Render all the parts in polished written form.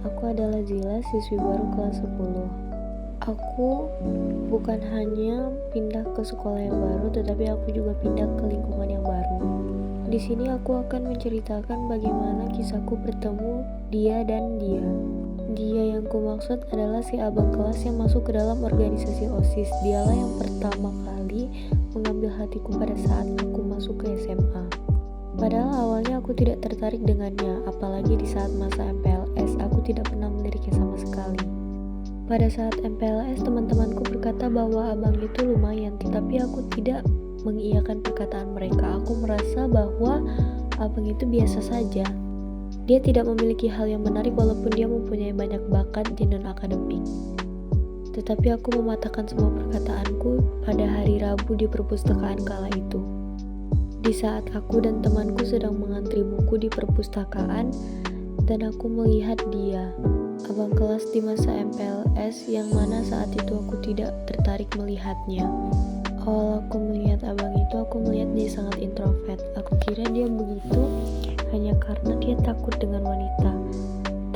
aku adalah Zila, siswi baru kelas 10. Aku bukan hanya pindah ke sekolah yang baru, tetapi aku juga pindah ke lingkungan yang baru. Di sini aku akan menceritakan bagaimana kisahku bertemu dia dan dia. Dia yang kumaksud adalah si abang kelas yang masuk ke dalam organisasi OSIS. Dialah yang pertama kali mengambil hatiku pada saat aku masuk ke SMA. Padahal awalnya aku tidak tertarik dengannya, apalagi di saat masa MPLS, aku tidak pernah meliriknya sama sekali. Pada saat MPLS, teman-temanku berkata bahwa abang itu lumayan, tetapi aku tidak mengiyakan perkataan mereka. Aku merasa bahwa abang itu biasa saja. Dia tidak memiliki hal yang menarik walaupun dia mempunyai banyak bakat di non-akademik. Tetapi aku mematahkan semua perkataanku pada hari Rabu di perpustakaan kala itu. Di saat aku dan temanku sedang mengantri buku di perpustakaan, dan aku melihat dia, abang kelas di masa MPLS, yang mana saat itu aku tidak tertarik melihatnya. Awal aku melihat abang itu, aku melihat dia sangat introvert. Aku kira dia begitu hanya karena dia takut dengan wanita.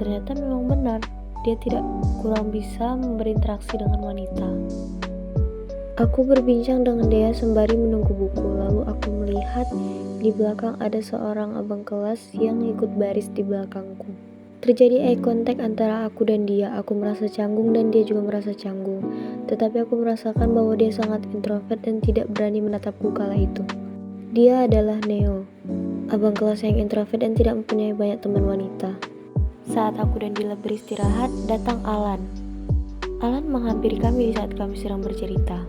Ternyata memang benar, dia tidak kurang bisa berinteraksi dengan wanita. Aku berbincang dengan dia sembari menunggu buku, lalu aku melihat di belakang ada seorang abang kelas yang ikut baris di belakangku. Terjadi eye contact antara aku dan dia. Aku merasa canggung dan dia juga merasa canggung. Tetapi aku merasakan bahwa dia sangat introvert dan tidak berani menatapku kala itu. Dia adalah Neo, abang kelas yang introvert dan tidak mempunyai banyak teman wanita. Saat aku dan Dila beristirahat, datang Alan. Alan menghampiri kami di saat kami sedang bercerita.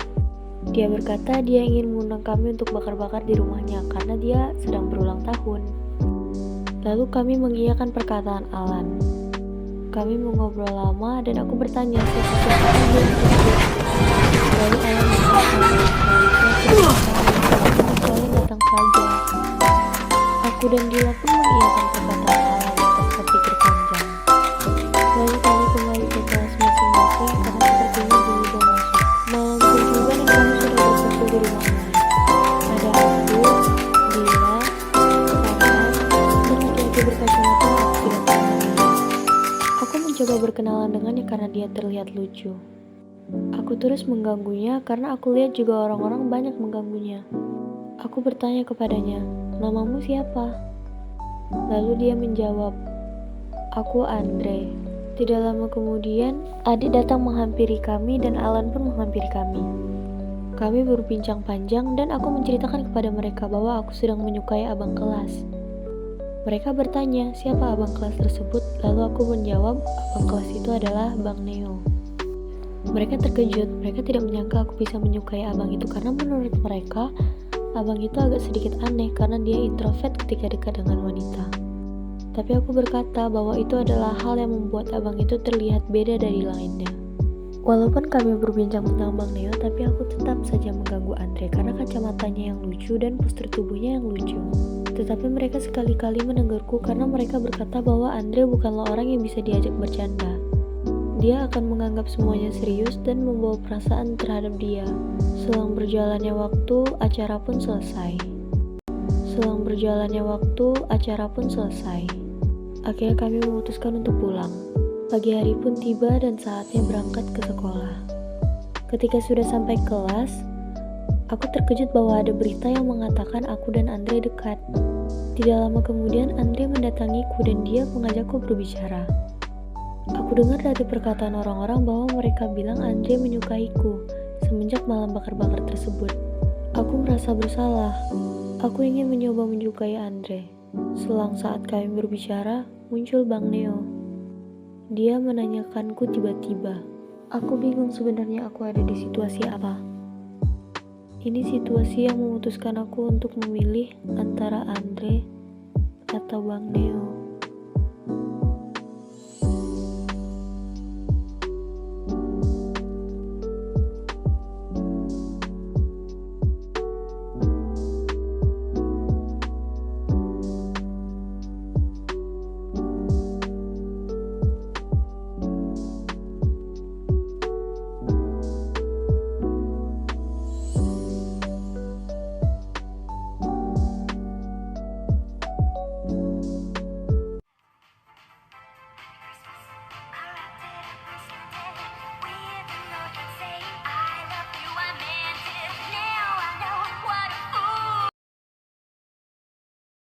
Dia berkata dia ingin mengundang kami untuk bakar-bakar di rumahnya karena dia sedang berulang tahun. Lalu kami mengiyakan perkataan Alan. Kami mengobrol lama dan aku bertanya siapa dia. Lalu Alan kalian datang saja. Aku dan Dila pun mengiyakan perkataan Alan tanpa berpikir panjang. Lalu kami kembali ke kelas masing-masing karena sepertinya belum masuk. Malam pun tiba dan kami sudah berkumpul di rumah ini. Ada aku, Dila, Farhan, dan laki-laki berkacamata yang aku tidak kenal. Aku mencoba berkenalan dengannya karena dia terlihat lucu. Aku terus mengganggunya karena aku lihat juga orang-orang banyak mengganggunya. Aku bertanya kepadanya, "Namamu siapa?" Lalu dia menjawab, "Aku Andre." Tidak lama kemudian, adik datang menghampiri kami dan Alan pun menghampiri kami. Kami berbincang panjang dan aku menceritakan kepada mereka bahwa aku sedang menyukai abang kelas. Mereka bertanya, siapa abang kelas tersebut? Lalu aku menjawab, abang kelas itu adalah Bang Neo. Mereka terkejut, mereka tidak menyangka aku bisa menyukai abang itu karena menurut mereka, abang itu agak sedikit aneh karena dia introvert ketika dekat dengan wanita. Tapi aku berkata bahwa itu adalah hal yang membuat abang itu terlihat beda dari lainnya. Walaupun kami berbincang tentang Bang Neo, tapi aku tetap saja mengganggu Andre karena kacamatanya yang lucu dan postur tubuhnya yang lucu. Tetapi mereka sekali-kali menegurku karena mereka berkata bahwa Andre bukanlah orang yang bisa diajak bercanda. Dia akan menganggap semuanya serius dan membawa perasaan terhadap dia. Selang berjalannya waktu, acara pun selesai. Akhirnya kami memutuskan untuk pulang. Pagi hari pun tiba dan saatnya berangkat ke sekolah. Ketika sudah sampai kelas, aku terkejut bahwa ada berita yang mengatakan aku dan Andre dekat. Tidak lama kemudian Andre mendatangiku dan dia mengajakku berbicara. Aku dengar dari perkataan orang-orang bahwa mereka bilang Andre menyukaiku semenjak malam bakar-bakar tersebut. Aku merasa bersalah. Aku ingin mencoba menyukai Andre. Selang saat kami berbicara, muncul Bang Neo. Dia menanyakanku tiba-tiba. Aku bingung sebenarnya aku ada di situasi apa. Ini situasi yang memutuskan aku untuk memilih antara Andre atau Bang Neo.